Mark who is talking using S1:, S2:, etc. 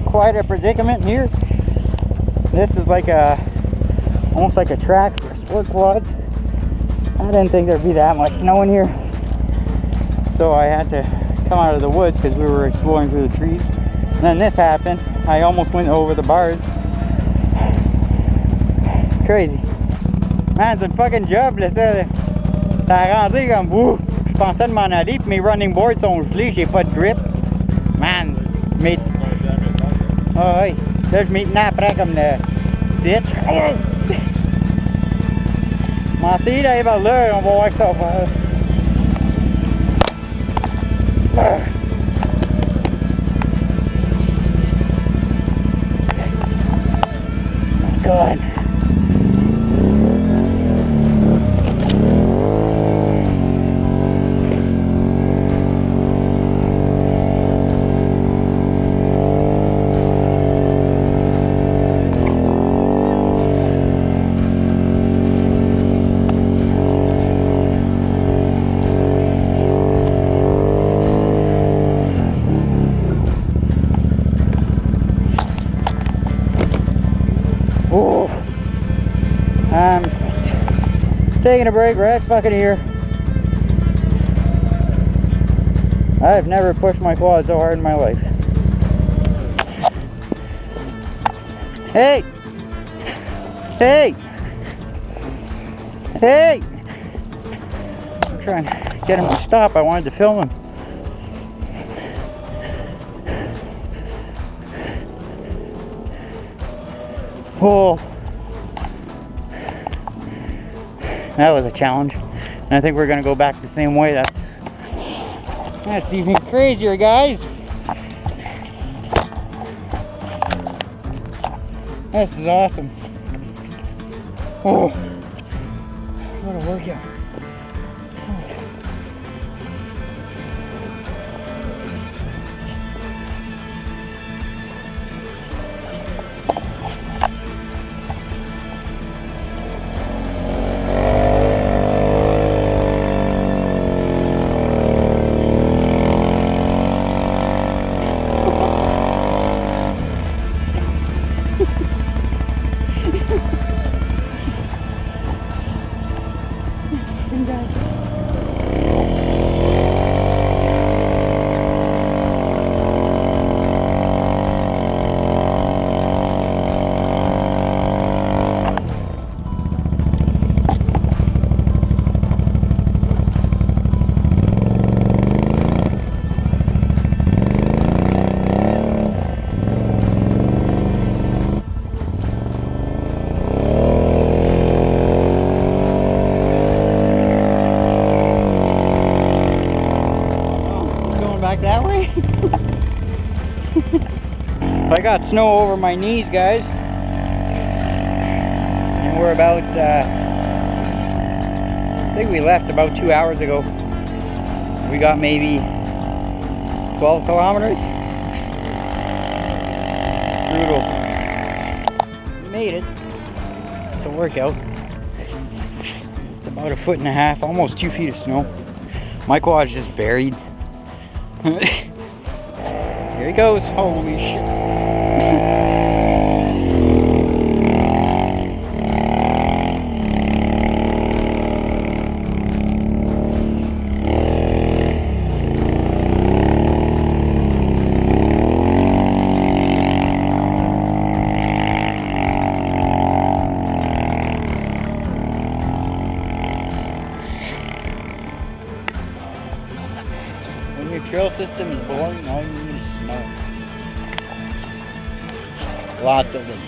S1: quite a predicament here. This is like almost like a track for sport quads. I didn't think there'd be that much snow in here, so I had to come out of the woods because we were exploring through the trees. And then this happened. I almost went over the bars. Crazy. Man, c'est une fucking job là, ça. Ça a rendu comme ouf. Je pensais de m'en aller, puis mes running boards sont gelés, j'ai pas de grip. Man, mais. Ah oui. Là, je m'y tenais après comme le site. On va essayer d'aller par là, on va voir que ça va faire. Oh God. Oh, I'm taking a break right fucking here. I've never pushed my quad so hard in my life. Hey! Hey! Hey! I'm trying to get him to stop. I wanted to film him. Oh, that was a challenge, and I think we're gonna go back the same way. That's even crazier, guys. This is awesome. Oh, what a workout. That way. I got snow over my knees, guys, and we're about I think we left about 2 hours ago. We got maybe 12 kilometers. Brutal. We made it. It's a workout. It's about 1.5 feet, almost 2 feet of snow. My quad's just buried. Here he goes. Holy shit. When your trail system is boring, all you need is snow. Lots of them.